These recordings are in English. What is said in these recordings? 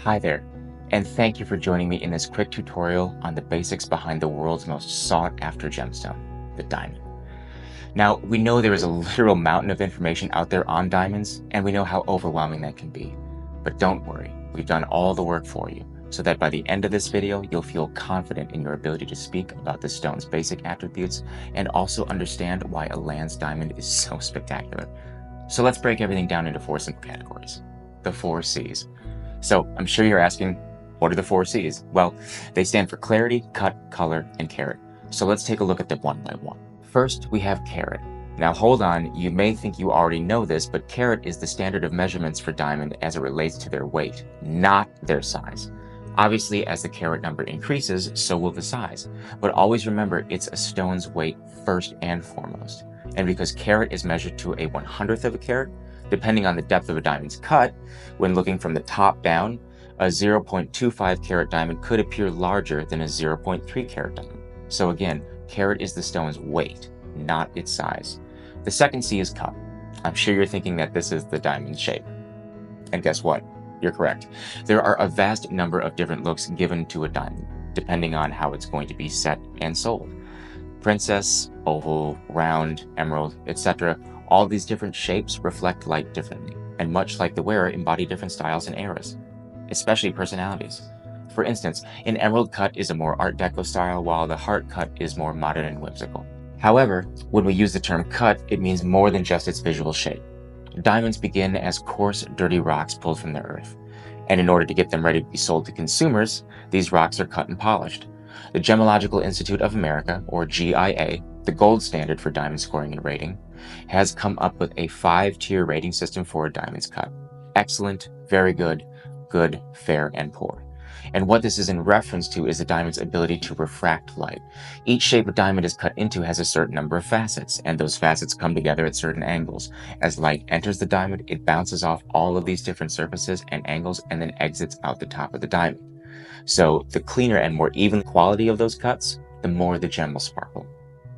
Hi there, and thank you for joining me in this quick tutorial on the basics behind the world's most sought-after gemstone, the diamond. Now, we know there is a literal mountain of information out there on diamonds, and we know how overwhelming that can be. But don't worry, we've done all the work for you, so that by the end of this video, you'll feel confident in your ability to speak about the stone's basic attributes and also understand why a Lance diamond is so spectacular. So let's break everything down into four simple categories. The 4 C's. So I'm sure you're asking, what are the 4 C's? Well, they stand for clarity, cut, color, and carat. So let's take a look at them one by one. First, we have carat. Now hold on, you may think you already know this, but carat is the standard of measurements for diamond as it relates to their weight, not their size. Obviously, as the carat number increases, so will the size. But always remember, it's a stone's weight first and foremost. And because carat is measured to a 1/100th of a carat, depending on the depth of a diamond's cut, when looking from the top down, a 0.25 carat diamond could appear larger than a 0.3 carat diamond. So again, carat is the stone's weight, not its size. The second C is cut. I'm sure you're thinking that this is the diamond shape. And guess what? You're correct. There are a vast number of different looks given to a diamond, depending on how it's going to be set and sold. Princess, oval, round, emerald, etc. All these different shapes reflect light differently, and much like the wearer, embody different styles and eras, especially personalities. For instance, an emerald cut is a more Art Deco style, while the heart cut is more modern and whimsical. However, when we use the term cut, it means more than just its visual shape. Diamonds begin as coarse, dirty rocks pulled from the earth, and in order to get them ready to be sold to consumers, these rocks are cut and polished. The Gemological Institute of America, or GIA, the gold standard for diamond scoring and rating, has come up with a 5-tier rating system for a diamond's cut. Excellent, very good, good, fair, and poor. And what this is in reference to is the diamond's ability to refract light. Each shape a diamond is cut into has a certain number of facets, and those facets come together at certain angles. As light enters the diamond, it bounces off all of these different surfaces and angles and then exits out the top of the diamond. So the cleaner and more even quality of those cuts, the more the gem will sparkle.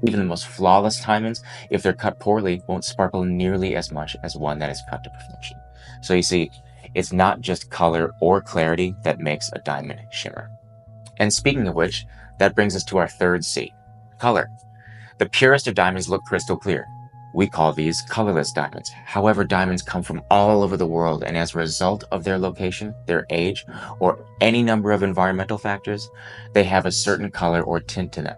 Even the most flawless diamonds, if they're cut poorly, won't sparkle nearly as much as one that is cut to perfection. So you see, it's not just color or clarity that makes a diamond shimmer. And speaking of which, that brings us to our third C, color. The purest of diamonds look crystal clear. We call these colorless diamonds. However, diamonds come from all over the world, and as a result of their location, their age, or any number of environmental factors, they have a certain color or tint to them,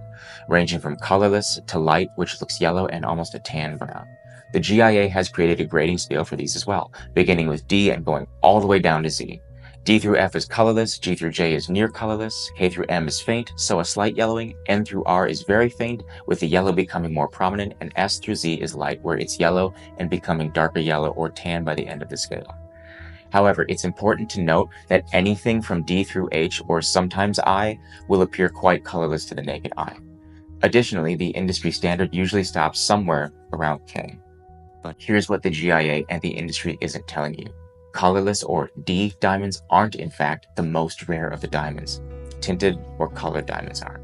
ranging from colorless to light, which looks yellow, and almost a tan brown. The GIA has created a grading scale for these as well, beginning with D and going all the way down to Z. D through F is colorless, G through J is near colorless, K through M is faint, so a slight yellowing, N through R is very faint, with the yellow becoming more prominent, and S through Z is light, where it's yellow and becoming darker yellow or tan by the end of the scale. However, it's important to note that anything from D through H, or sometimes I, will appear quite colorless to the naked eye. Additionally, the industry standard usually stops somewhere around K. But here's what the GIA and the industry isn't telling you. Colorless or D diamonds aren't in fact the most rare of the diamonds. Tinted or colored diamonds are.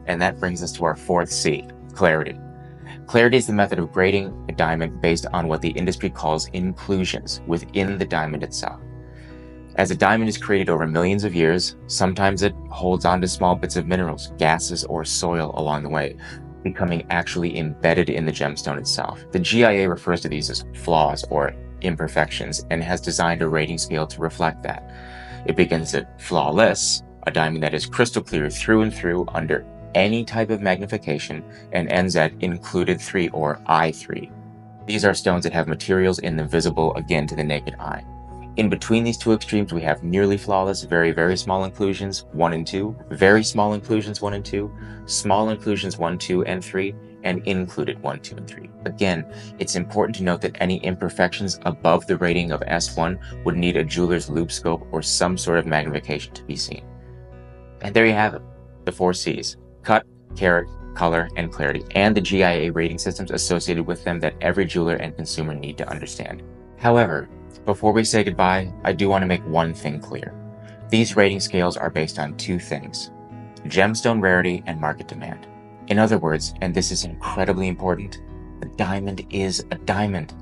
And that brings us to our fourth C, clarity. Clarity is the method of grading a diamond based on what the industry calls inclusions within the diamond itself. As a diamond is created over millions of years, sometimes it holds on to small bits of minerals, gases, or soil along the way, becoming actually embedded in the gemstone itself. The GIA refers to these as flaws or imperfections and has designed a rating scale to reflect that. It begins at flawless, a diamond that is crystal clear through and through under any type of magnification, and ends at included 3 or I3. These are stones that have materials in them visible again to the naked eye. In between these two extremes, we have nearly flawless, very, very small inclusions, 1 and 2, very small inclusions, 1 and 2, small inclusions, 1, 2, and 3, and included 1, 2, and 3. Again, it's important to note that any imperfections above the rating of S1 would need a jeweler's loupe scope or some sort of magnification to be seen. And there you have it, the 4 C's, cut, carat, color, and clarity, and the GIA rating systems associated with them that every jeweler and consumer need to understand. However, before we say goodbye, I do want to make one thing clear. These rating scales are based on 2 things: gemstone rarity and market demand. In other words, and this is incredibly important, a diamond is a diamond.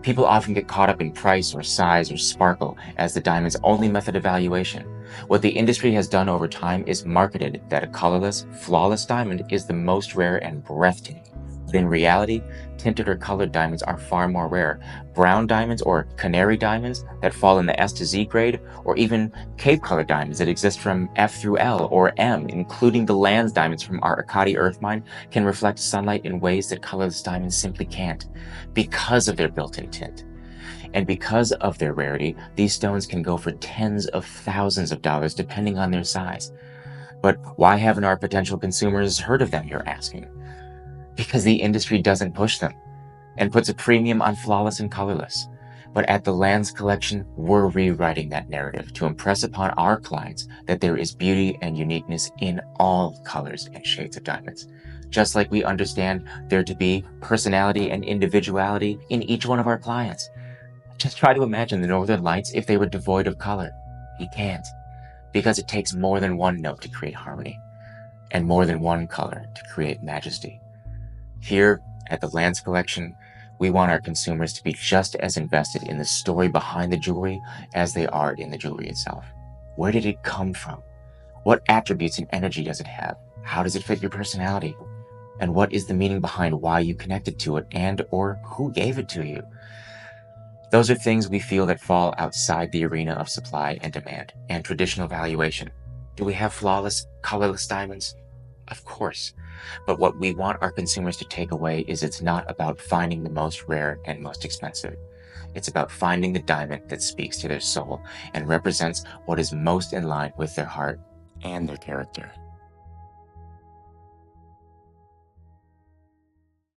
People often get caught up in price or size or sparkle as the diamond's only method of valuation. What the industry has done over time is marketed that a colorless, flawless diamond is the most rare and breathtaking. But in reality, tinted or colored diamonds are far more rare. Brown diamonds or canary diamonds that fall in the S to Z grade, or even Cape colored diamonds that exist from F through L or M, including the Lands diamonds from our Arcati Earth mine, can reflect sunlight in ways that colorless diamonds simply can't, because of their built-in tint. And because of their rarity, these stones can go for tens of thousands of dollars depending on their size. But why haven't our potential consumers heard of them, you're asking? Because the industry doesn't push them and puts a premium on flawless and colorless. But at the Lands Collection, we're rewriting that narrative to impress upon our clients that there is beauty and uniqueness in all colors and shades of diamonds. Just like we understand there to be personality and individuality in each one of our clients. Just try to imagine the Northern Lights if they were devoid of color. You can't, because it takes more than one note to create harmony, and more than one color to create majesty. Here at the Lands Collection, we want our consumers to be just as invested in the story behind the jewelry as they are in the jewelry itself. Where did it come from? What attributes and energy does it have? How does it fit your personality? And what is the meaning behind why you connected to it and or who gave it to you? Those are things we feel that fall outside the arena of supply and demand and traditional valuation. Do we have flawless, colorless diamonds? Of course. But what we want our consumers to take away is it's not about finding the most rare and most expensive. It's about finding the diamond that speaks to their soul and represents what is most in line with their heart and their character.